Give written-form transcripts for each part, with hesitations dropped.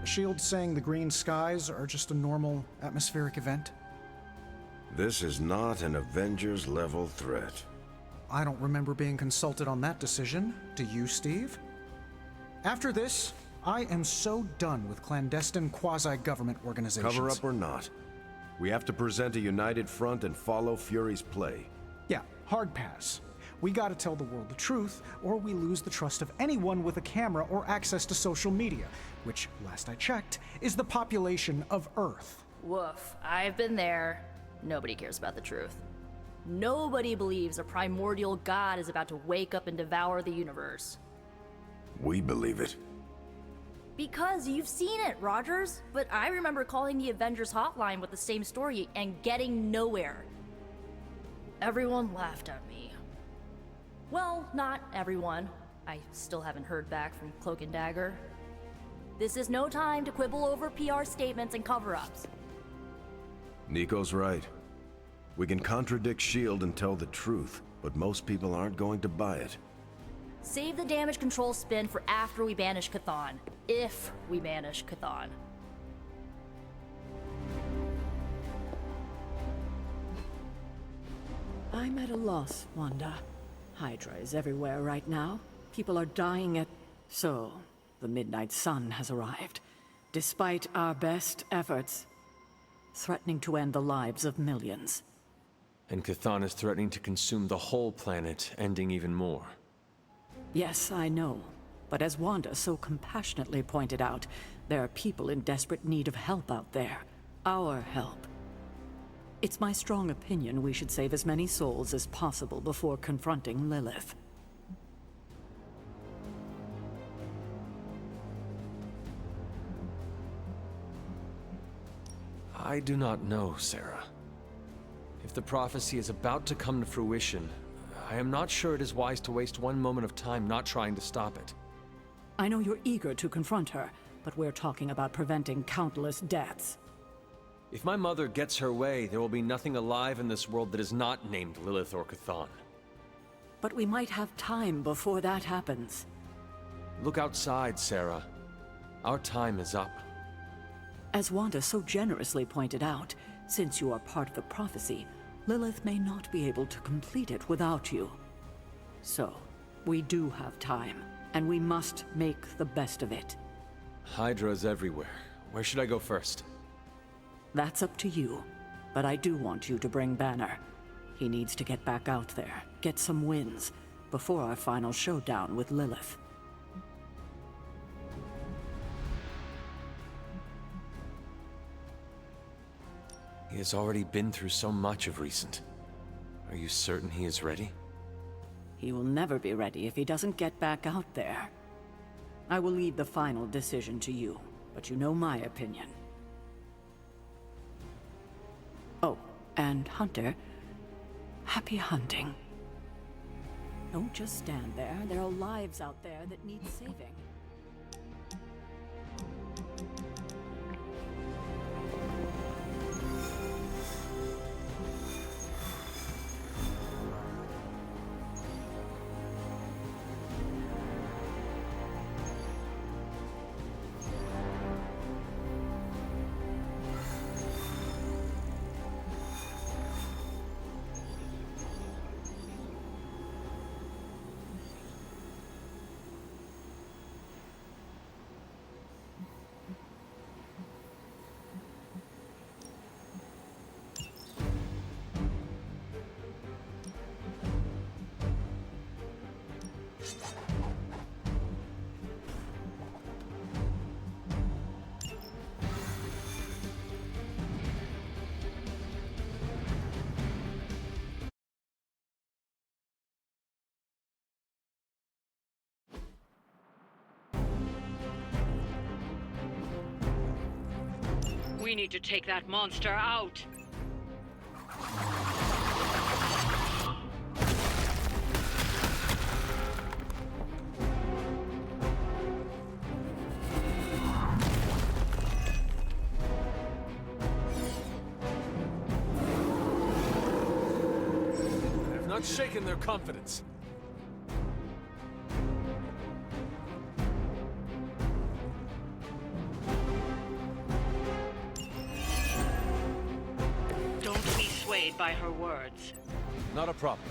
S.H.I.E.L.D. saying the green skies are just a normal atmospheric event? This is not an Avengers-level threat. I don't remember being consulted on that decision. Do you, Steve? After this, I am so done with clandestine quasi-government organizations. Cover up or not, we have to present a united front and follow Fury's play. Yeah, hard pass. We gotta tell the world the truth, or we lose the trust of anyone with a camera or access to social media, which, last I checked, is the population of Earth. Woof, I've been there. Nobody cares about the truth. Nobody believes a primordial god is about to wake up and devour the universe. We believe it. Because you've seen it, Rogers. But I remember calling the Avengers hotline with the same story and getting nowhere. Everyone laughed at me. Well, not everyone. I still haven't heard back from Cloak and Dagger. This is no time to quibble over PR statements and cover-ups. Nico's right. We can contradict S.H.I.E.L.D. and tell the truth, but most people aren't going to buy it. Save the damage control spin for after we banish Chthon. If we banish Chthon. I'm at a loss, Wanda. Hydra is everywhere right now. People are dying at... So, the Midnight Sun has arrived. Despite our best efforts, threatening to end the lives of millions. And Chthon is threatening to consume the whole planet, ending even more. Yes, I know. But as Wanda so compassionately pointed out, there are people in desperate need of help out there. Our help. It's my strong opinion we should save as many souls as possible before confronting Lilith. I do not know, Sarah. If the prophecy is about to come to fruition, I am not sure it is wise to waste one moment of time not trying to stop it. I know you're eager to confront her, but we're talking about preventing countless deaths. If my mother gets her way, there will be nothing alive in this world that is not named Lilith or Chthon. But we might have time before that happens. Look outside, Sarah. Our time is up. As Wanda so generously pointed out, since you are part of the prophecy, Lilith may not be able to complete it without you. So, we do have time, and we must make the best of it. Hydra is everywhere. Where should I go first? That's up to you, but I do want you to bring Banner. He needs to get back out there, get some wins, before our final showdown with Lilith. He has already been through so much of recent. Are you certain he is ready? He will never be ready if he doesn't get back out there. I will leave the final decision to you, but you know my opinion. Oh, and Hunter, happy hunting. Don't just stand there. There are lives out there that need saving. We need to take that monster out. I have not shaken their confidence. swayed by her words. Not a problem.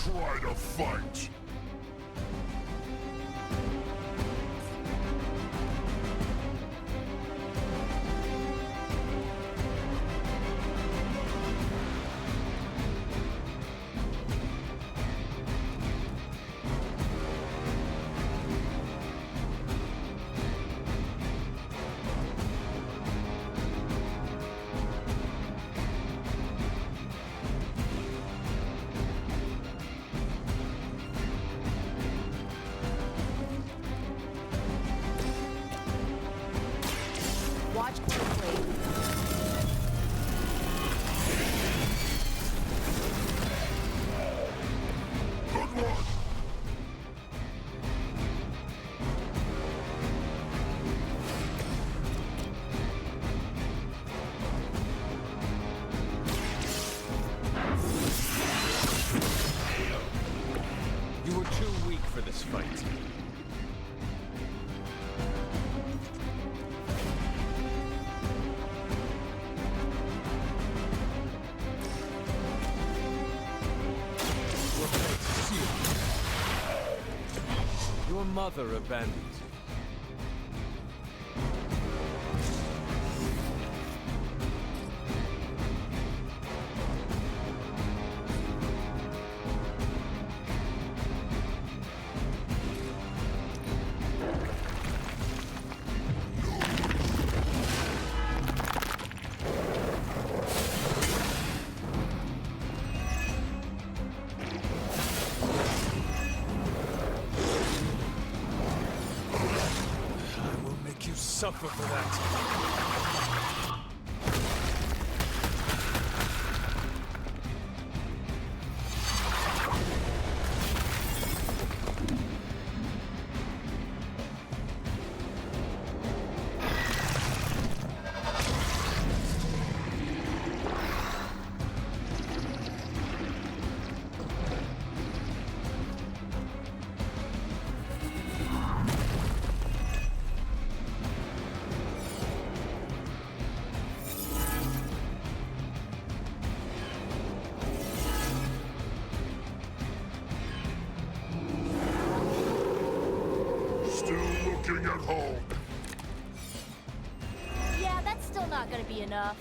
Try to fight! Watch closely. Good one! You were too weak for this fight. Your fate sealed. Your mother abandoned you. I will make you suffer for that. Still looking at home. Yeah, that's still not gonna be enough.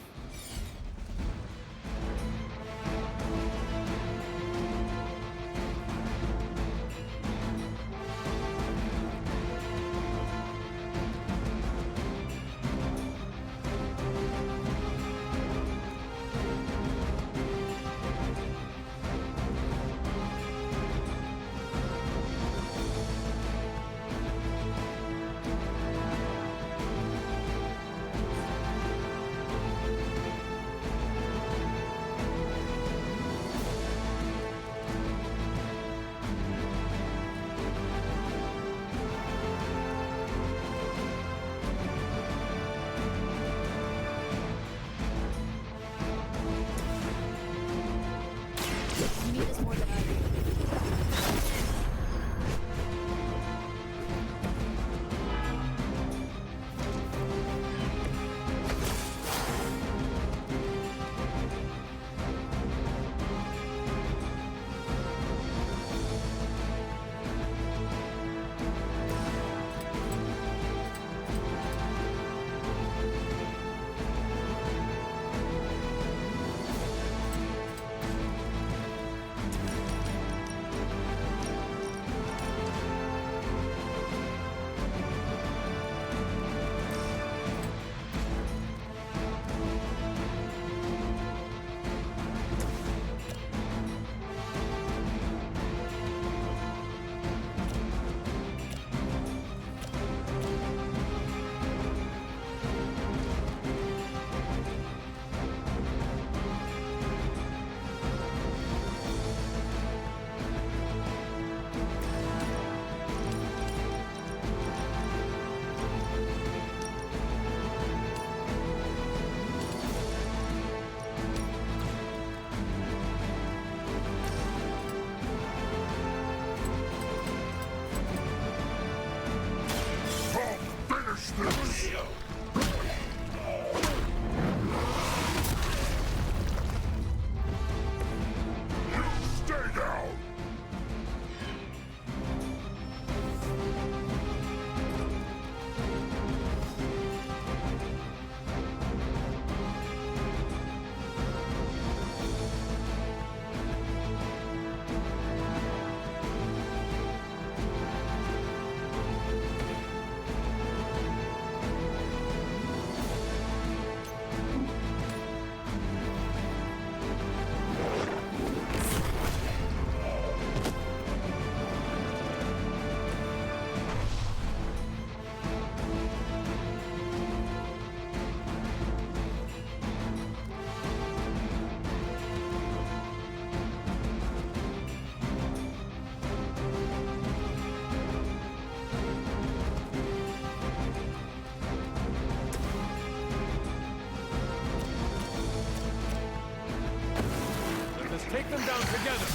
Take them down together!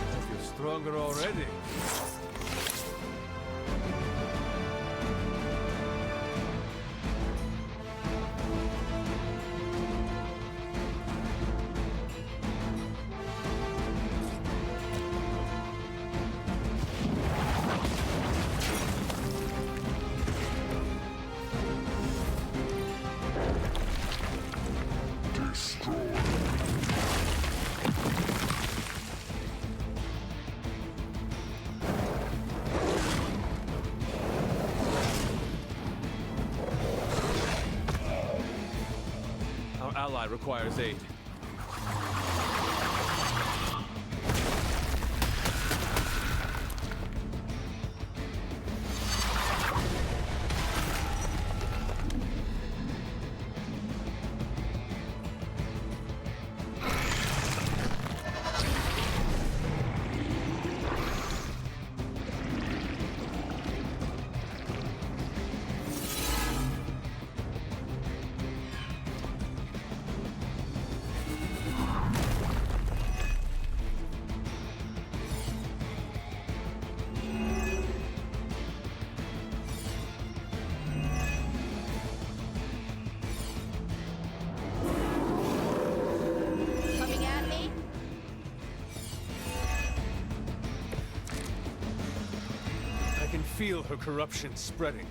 I feel stronger already. Our ally requires aid. Coming at me? I can feel her corruption spreading.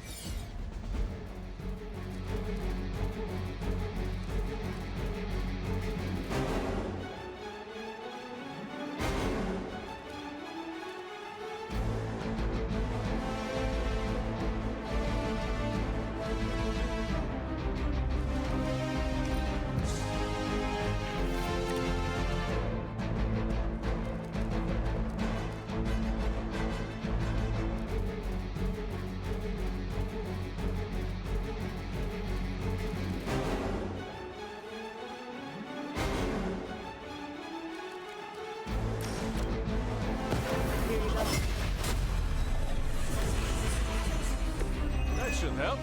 That should help.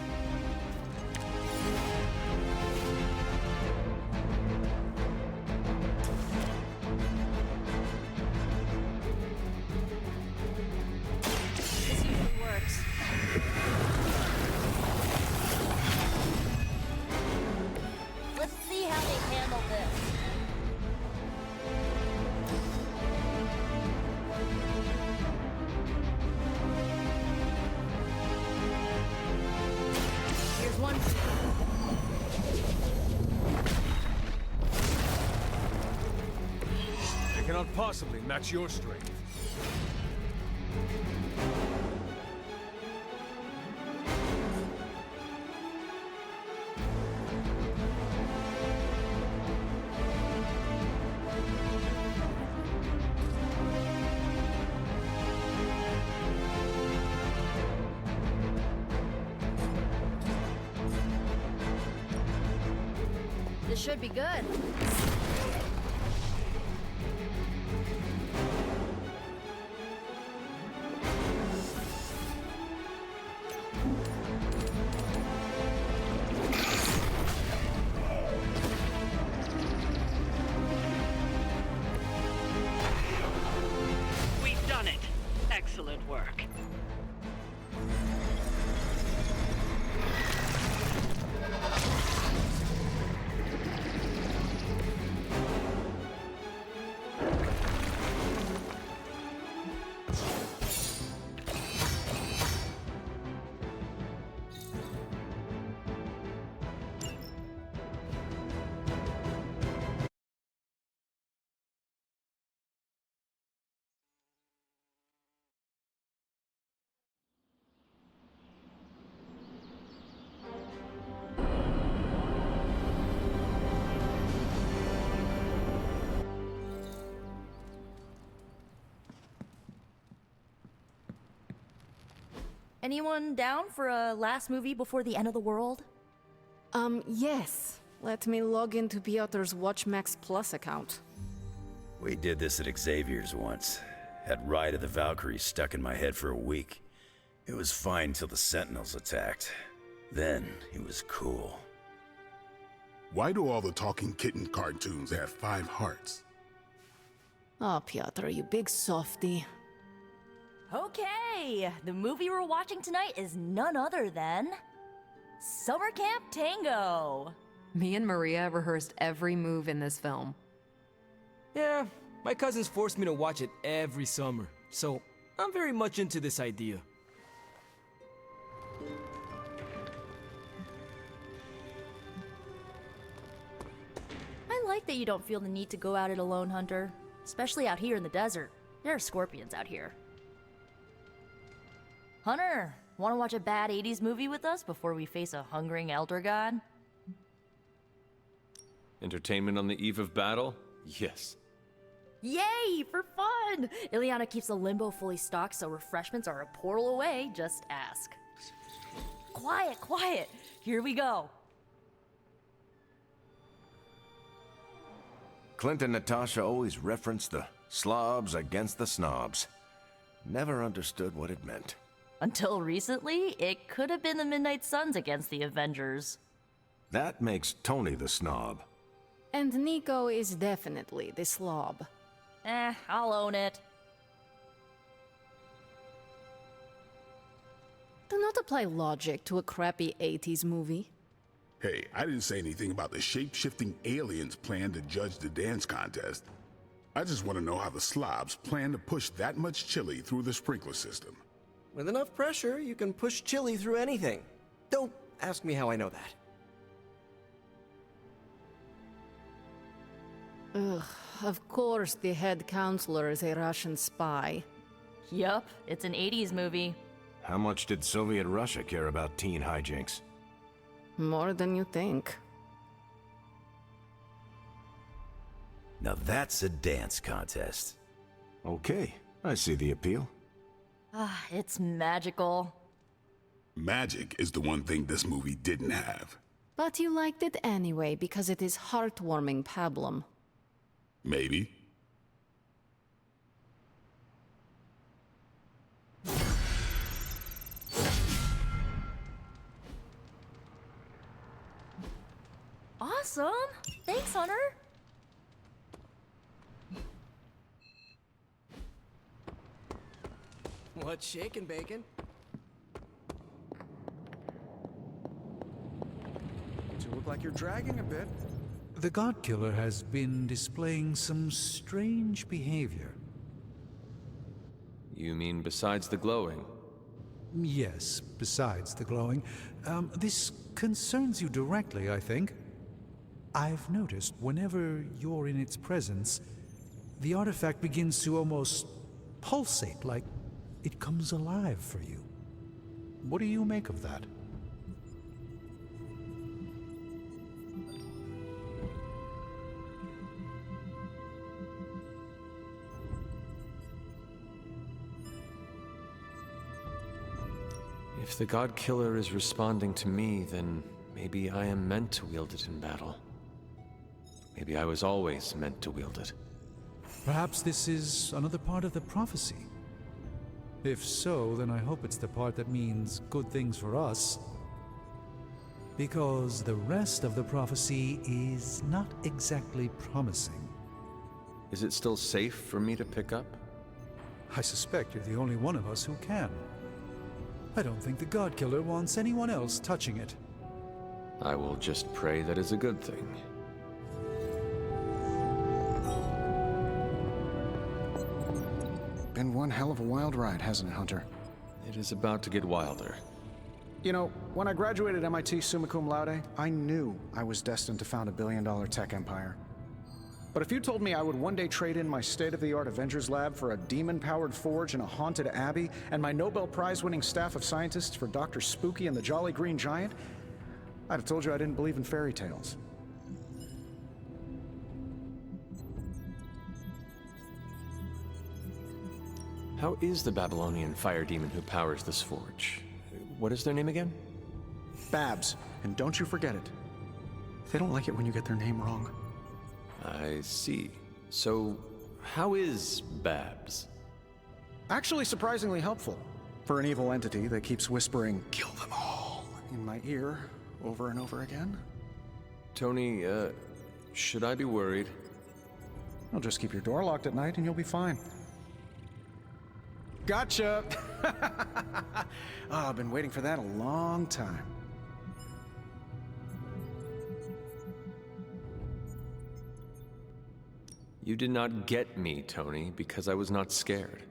This usually works. Let's see how they handle this. Here's one. They cannot possibly match your strength. This should be good. We've done it. Excellent work. Anyone down for a last movie before the end of the world? Yes. Let me log into Piotr's WatchMax Plus account. We did this at Xavier's once. Had Ride of the Valkyries stuck in my head for a week. It was fine till the Sentinels attacked. Then it was cool. Why do all the talking kitten cartoons have 5 hearts? Oh, Piotr, you big softy. Okay, the movie we're watching tonight is none other than Summer Camp Tango. Me and Maria rehearsed every move in this film. Yeah, my cousins forced me to watch it every summer, so I'm very much into this idea. I like that you don't feel the need to go out it alone, Hunter. Especially out here in the desert. There are scorpions out here. Hunter, want to watch a bad 80s movie with us before we face a hungering elder god? Entertainment on the eve of battle? Yes. Yay, for fun! Ileana keeps the limbo fully stocked, so refreshments are a portal away. Just ask. Quiet, quiet. Here we go. Clint and Natasha always referenced the slobs against the snobs. Never understood what it meant. Until recently, it could have been the Midnight Suns against the Avengers. That makes Tony the snob. And Nico is definitely the slob. I'll own it. Do not apply logic to a crappy 80s movie. Hey, I didn't say anything about the shape-shifting aliens plan to judge the dance contest. I just want to know how the slobs plan to push that much chili through the sprinkler system. With enough pressure, you can push chili through anything. Don't ask me how I know that. Ugh, of course the head counselor is a Russian spy. Yup, it's an 80s movie. How much did Soviet Russia care about teen hijinks? More than you think. Now that's a dance contest. Okay, I see the appeal. It's magical. Magic is the one thing this movie didn't have. But you liked it anyway because it is heartwarming pablum. Maybe. Awesome! Thanks, Hunter! What's shaking, Bacon? You look like you're dragging a bit. The God Killer has been displaying some strange behavior. You mean besides the glowing? Yes, besides the glowing. This concerns you directly, I think. I've noticed whenever you're in its presence, the artifact begins to almost pulsate, like it comes alive for you. What do you make of that? If the God Killer is responding to me, then maybe I am meant to wield it in battle. Maybe I was always meant to wield it. Perhaps this is another part of the prophecy. If so, then I hope it's the part that means good things for us. Because the rest of the prophecy is not exactly promising. Is it still safe for me to pick up? I suspect you're the only one of us who can. I don't think the God Killer wants anyone else touching it. I will just pray that is a good thing. Been one hell of a wild ride, hasn't it, Hunter? It is about to get wilder. You know, when I graduated MIT summa cum laude, I knew I was destined to found a billion-dollar tech empire. But if you told me I would one day trade in my state-of-the-art Avengers lab for a demon-powered forge in a haunted abbey, and my Nobel Prize-winning staff of scientists for Dr. Spooky and the Jolly Green Giant, I'd have told you I didn't believe in fairy tales. How is the Babylonian fire demon who powers this forge? What is their name again? Babs, and don't you forget it. They don't like it when you get their name wrong. I see. So, how is Babs? Actually, surprisingly helpful. For an evil entity that keeps whispering, "Kill them all," in my ear over and over again. Tony, should I be worried? Well, just keep your door locked at night and you'll be fine. Gotcha! I've been waiting for that a long time. You did not get me, Tony, because I was not scared.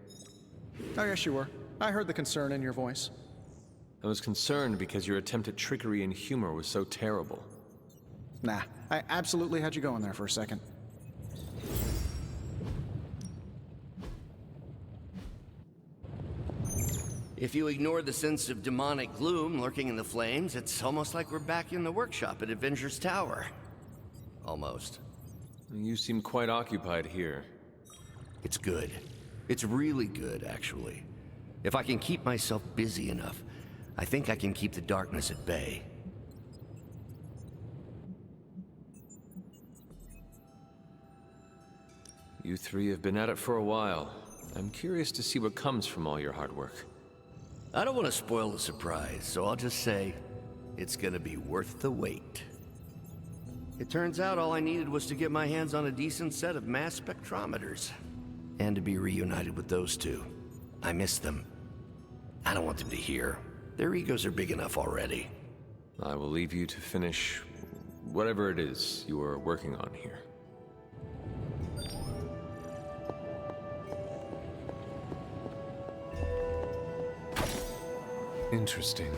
Oh, yes, you were. I heard the concern in your voice. I was concerned because your attempt at trickery and humor was so terrible. Nah, I absolutely had you going there for a second. If you ignore the sense of demonic gloom lurking in the flames, it's almost like we're back in the workshop at Avengers Tower. Almost. You seem quite occupied here. It's good. It's really good, actually. If I can keep myself busy enough, I think I can keep the darkness at bay. You three have been at it for a while. I'm curious to see what comes from all your hard work. I don't want to spoil the surprise, so I'll just say it's gonna be worth the wait. It turns out all I needed was to get my hands on a decent set of mass spectrometers. And to be reunited with those two. I miss them. I don't want them to hear. Their egos are big enough already. I will leave you to finish whatever it is you are working on here. Interesting.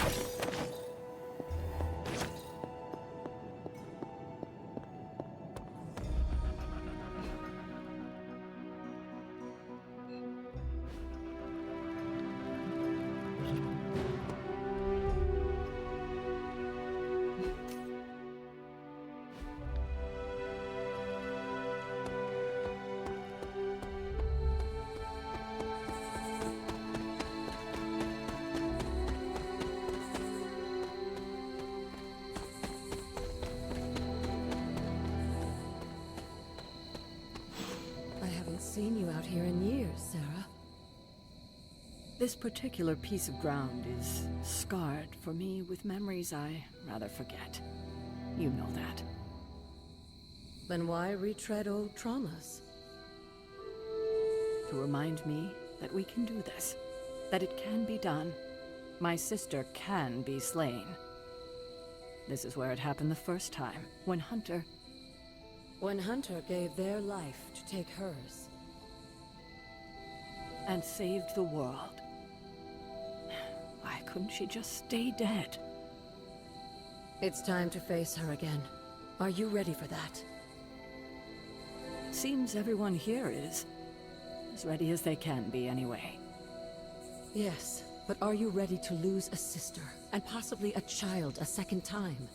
Seen you out here in years, Sarah. This particular piece of ground is scarred for me with memories I rather forget. You know that. Then why retread old traumas? To remind me that we can do this. That it can be done. My sister can be slain. This is where it happened the first time, when Hunter gave their life to take hers. And saved the world. Why couldn't she just stay dead? It's time to face her again. Are you ready for that? Seems everyone here is. As ready as they can be, anyway. Yes, but are you ready to lose a sister, and possibly a child a second time?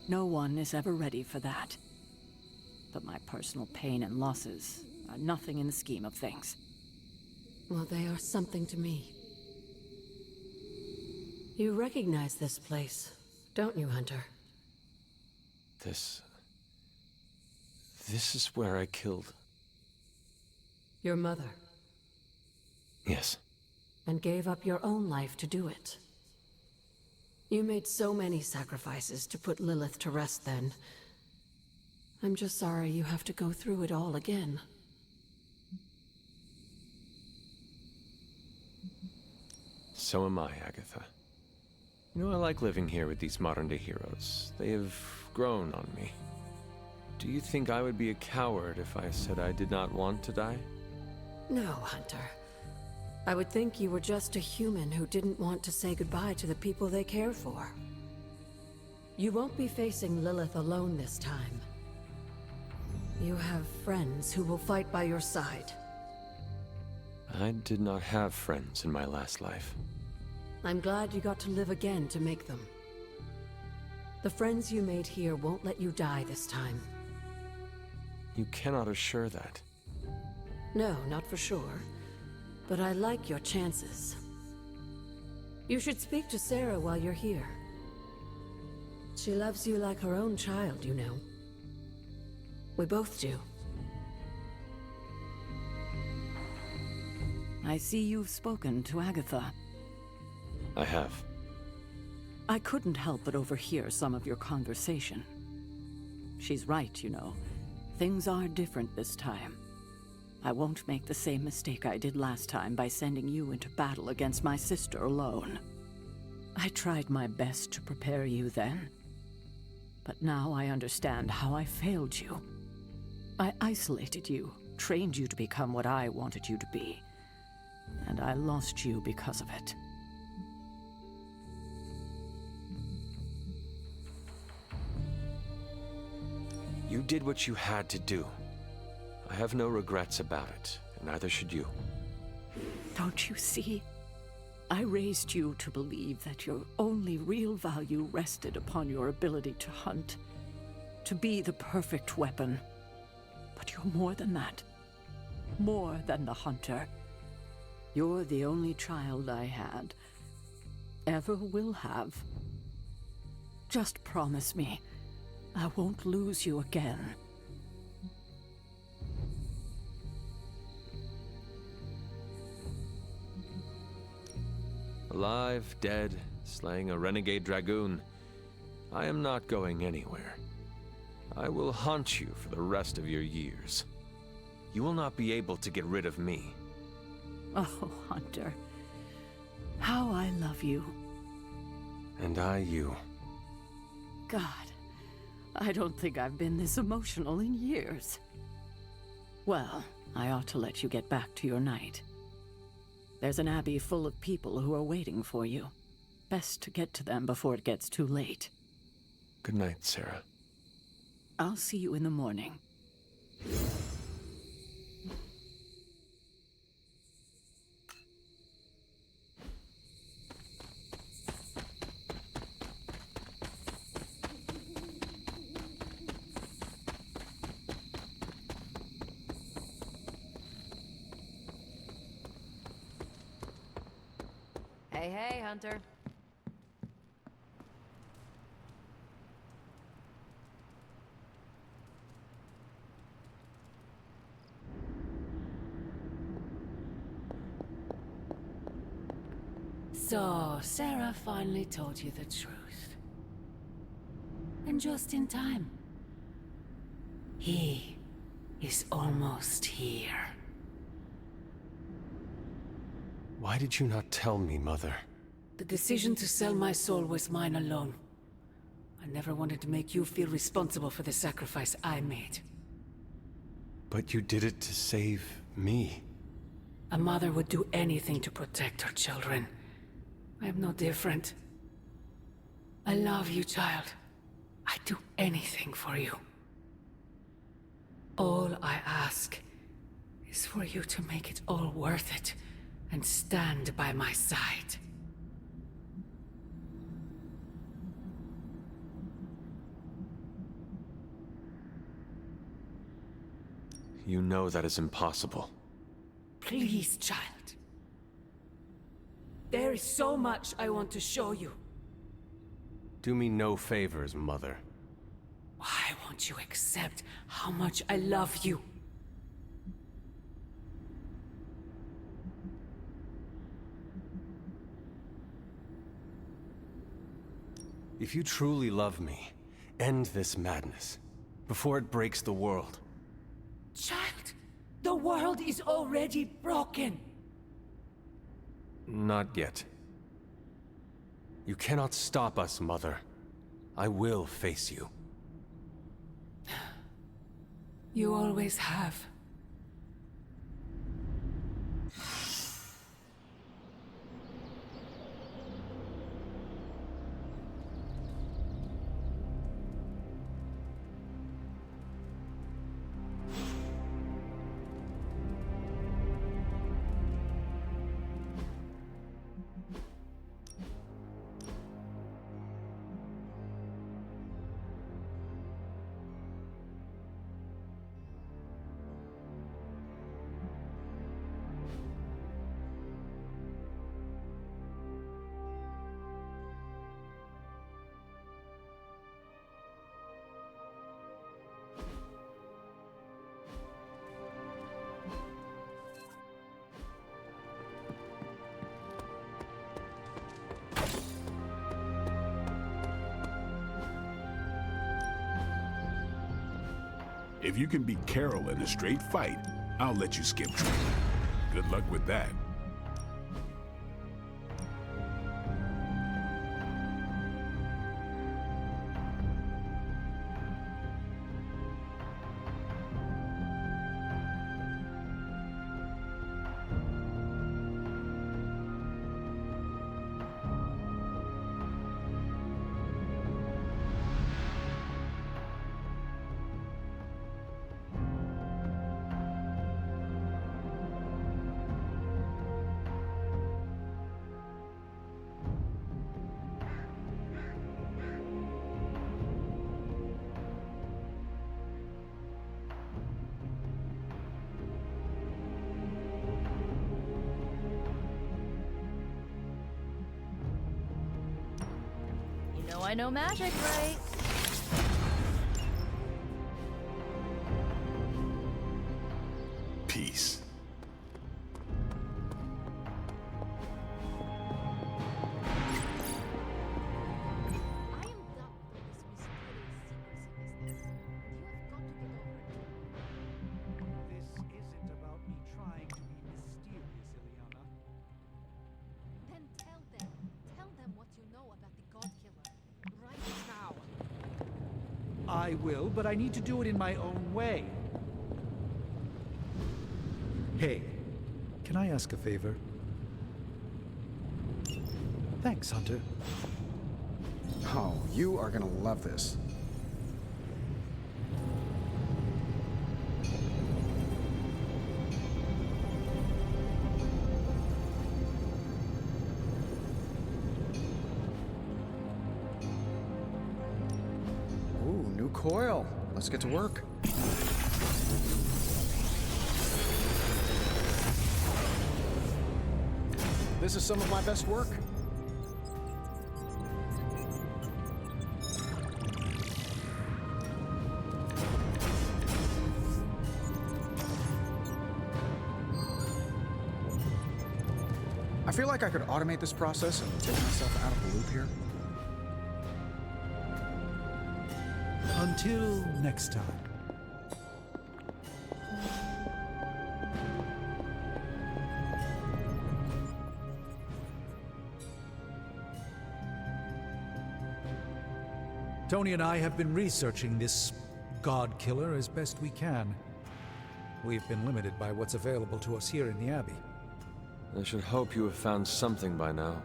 No one is ever ready for that. But my personal pain and losses are nothing in the scheme of things. Well, they are something to me. You recognize this place, don't you, Hunter? This is where I killed... Your mother. Yes. And gave up your own life to do it. You made so many sacrifices to put Lilith to rest then. I'm just sorry you have to go through it all again. So am I, Agatha. You know, I like living here with these modern-day heroes. They have grown on me. Do you think I would be a coward if I said I did not want to die? No, Hunter. I would think you were just a human who didn't want to say goodbye to the people they care for. You won't be facing Lilith alone this time. You have friends who will fight by your side. I did not have friends in my last life. I'm glad you got to live again to make them. The friends you made here won't let you die this time. You cannot assure that. No, not for sure. But I like your chances. You should speak to Sarah while you're here. She loves you like her own child, you know. We both do. I see you've spoken to Agatha. I have. I couldn't help but overhear some of your conversation. She's right, you know. Things are different this time. I won't make the same mistake I did last time by sending you into battle against my sister alone. I tried my best to prepare you then, but now I understand how I failed you. I isolated you, trained you to become what I wanted you to be, and I lost you because of it. You did what you had to do. I have no regrets about it, and neither should you. Don't you see? I raised you to believe that your only real value rested upon your ability to hunt, to be the perfect weapon. But you're more than that. More than the hunter. You're the only child I had, ever will have. Just promise me, I won't lose you again. Alive, dead, slaying a renegade dragoon, I am not going anywhere. I will haunt you for the rest of your years. You will not be able to get rid of me. Oh, Hunter. How I love you. And I you. God, I don't think I've been this emotional in years. Well, I ought to let you get back to your night. There's an abbey full of people who are waiting for you. Best to get to them before it gets too late. Good night, Sarah. I'll see you in the morning. Hey, hey, Hunter. So, Sarah finally told you the truth. And just in time. He is almost here. Why did you not tell me, Mother? The decision to sell my soul was mine alone. I never wanted to make you feel responsible for the sacrifice I made. But you did it to save me. A mother would do anything to protect her children. I am no different. I love you, child. I'd do anything for you. All I ask is for you to make it all worth it and stand by my side. You know that is impossible. Please, child. There is so much I want to show you. Do me no favors, Mother. Why won't you accept how much I love you? If you truly love me, end this madness, before it breaks the world. Child, the world is already broken. Not yet. You cannot stop us, Mother. I will face you. You always have. If you can beat Carol in a straight fight, I'll let you skip training. Good luck with that. I know magic, right? Peace. I will, but I need to do it in my own way. Hey, can I ask a favor? Thanks, Hunter. Oh, you are gonna love this. Ooh, new coil. Let's get to work. This is some of my best work. I feel like I could automate this process and take myself out of the loop here. Until next time. Tony and I have been researching this God Killer as best we can. We've been limited by what's available to us here in the Abbey. I should hope you have found something by now.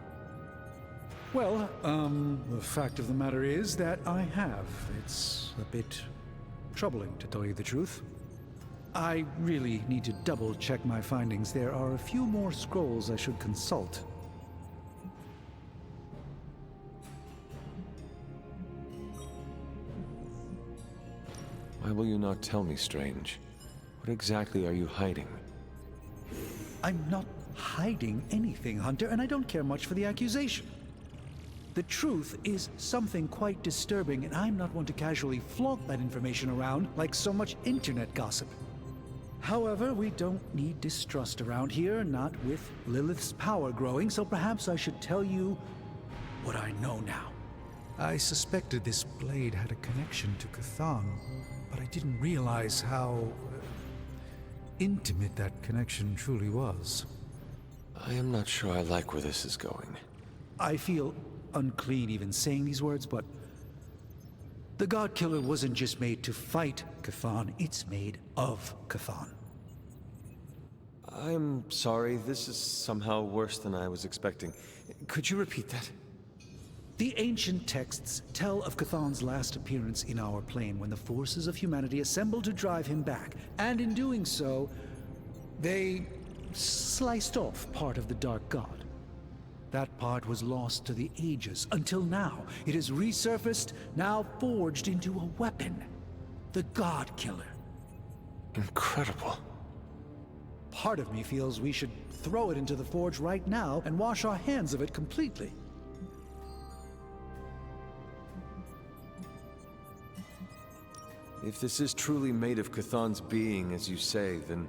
Well, the fact of the matter is that I have. It's a bit troubling, to tell you the truth. I really need to double-check my findings. There are a few more scrolls I should consult. Why will you not tell me, Strange? What exactly are you hiding? I'm not hiding anything, Hunter, and I don't care much for the accusation. The truth is something quite disturbing, and I'm not one to casually flaunt that information around like so much internet gossip. However, we don't need distrust around here, not with Lilith's power growing, so perhaps I should tell you what I know now. I suspected this blade had a connection to Cthon, but I didn't realize how intimate that connection truly was. I am not sure I like where this is going. I feel unclean even saying these words, but the God Killer wasn't just made to fight Cthon, it's made of Cthon. I'm sorry, this is somehow worse than I was expecting. Could you repeat that? The ancient texts tell of Cthon's last appearance in our plane when the forces of humanity assembled to drive him back, and in doing so, they sliced off part of the Dark God. That part was lost to the ages, until now. It has resurfaced, now forged into a weapon. The God Killer. Incredible. Part of me feels we should throw it into the forge right now and wash our hands of it completely. If this is truly made of Cthon's being, as you say, then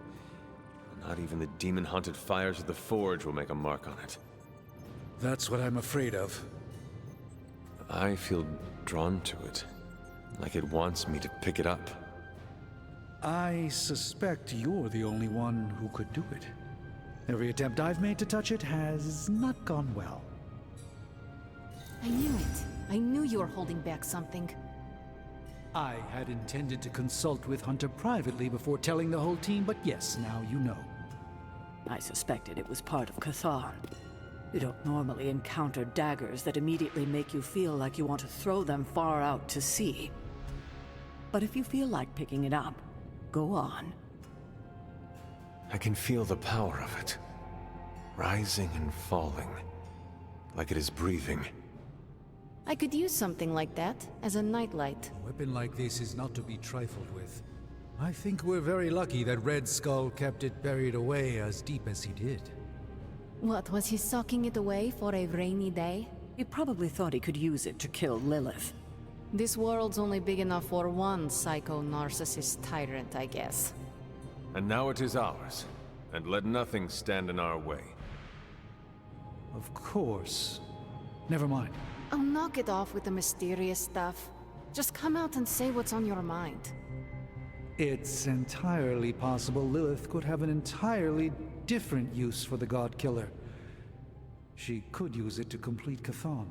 not even the demon-haunted fires of the Forge will make a mark on it. That's what I'm afraid of. I feel drawn to it, like it wants me to pick it up. I suspect you're the only one who could do it. Every attempt I've made to touch it has not gone well. I knew it. I knew you were holding back something. I had intended to consult with Hunter privately before telling the whole team, but yes, now you know. I suspected it was part of Chthon. You don't normally encounter daggers that immediately make you feel like you want to throw them far out to sea. But if you feel like picking it up, go on. I can feel the power of it. Rising and falling. Like it is breathing. I could use something like that as a nightlight. A weapon like this is not to be trifled with. I think we're very lucky that Red Skull kept it buried away as deep as he did. What, was he socking it away for a rainy day? He probably thought he could use it to kill Lilith. This world's only big enough for one psycho-narcissist tyrant, I guess. And now it is ours. And let nothing stand in our way. Of course. Never mind. Oh, knock it off with the mysterious stuff. Just come out and say what's on your mind. It's entirely possible Lilith could have an entirely different use for the God Killer. She could use it to complete Chthon.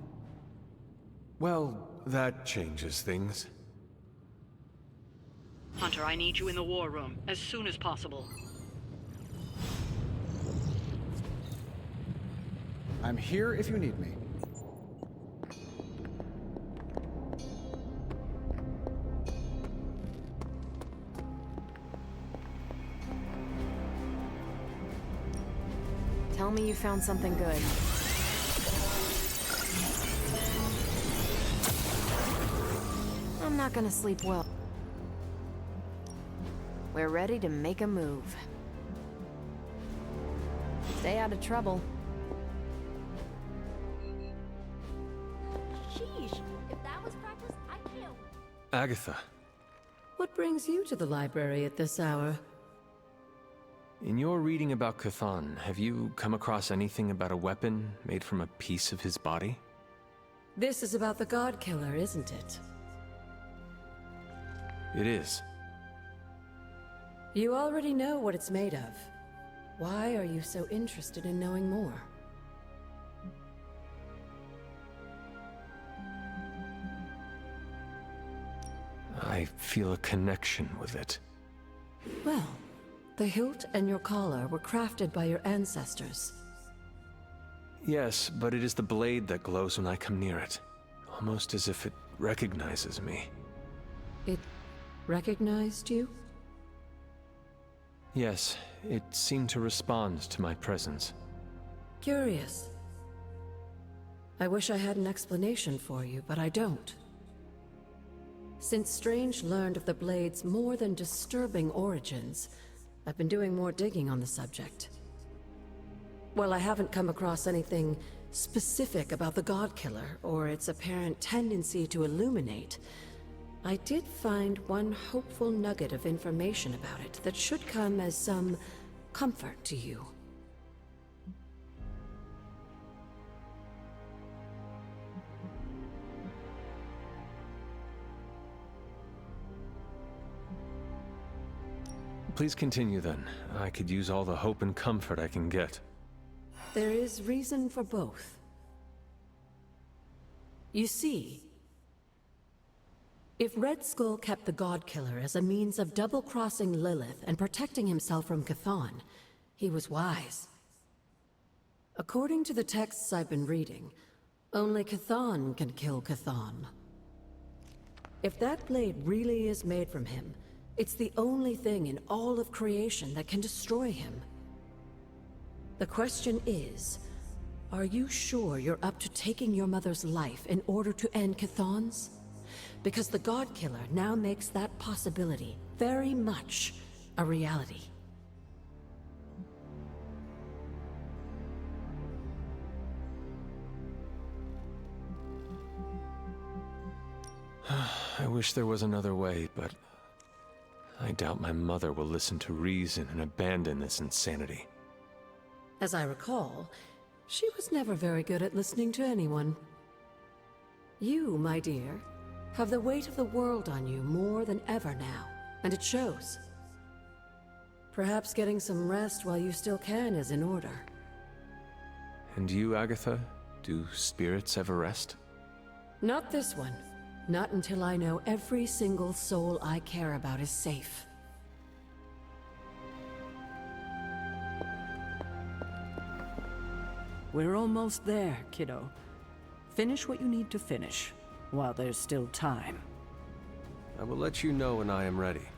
Well, that changes things. Hunter, I need you in the war room as soon as possible. I'm here if you need me. Tell me you found something good. I'm not gonna sleep well. We're ready to make a move. Stay out of trouble. Sheesh, if that was practice, I can't. Agatha, What brings you to the library at this hour? in your reading about Chthon, have you come across anything about a weapon made from a piece of his body? This is about the God Killer, isn't it? It is. You already know what it's made of. Why are you so interested in knowing more? I feel a connection with it. Well, the hilt and your collar were crafted by your ancestors. Yes, but it is the blade that glows when I come near it. Almost as if it recognizes me. It recognized you? Yes, it seemed to respond to my presence. Curious. I wish I had an explanation for you, but I don't. Since Strange learned of the Blade's more than disturbing origins, I've been doing more digging on the subject. While I haven't come across anything specific about the God Killer or its apparent tendency to illuminate, I did find one hopeful nugget of information about it that should come as some comfort to you. Please continue then. I could use all the hope and comfort I can get. There is reason for both. You see, if Red Skull kept the God Killer as a means of double-crossing Lilith and protecting himself from Chthon, he was wise. According to the texts I've been reading, only Chthon can kill Chthon. If that blade really is made from him, it's the only thing in all of creation that can destroy him. The question is, are you sure you're up to taking your mother's life in order to end Chthon's? Because the God Killer now makes that possibility very much a reality. I wish there was another way, but I doubt my mother will listen to reason and abandon this insanity. As I recall, she was never very good at listening to anyone. You, my dear, have the weight of the world on you more than ever now, and it shows. Perhaps getting some rest while you still can is in order. And you, Agatha? Do spirits ever rest? Not this one. Not until I know every single soul I care about is safe. We're almost there, kiddo. Finish what you need to finish, while there's still time. I will let you know when I am ready.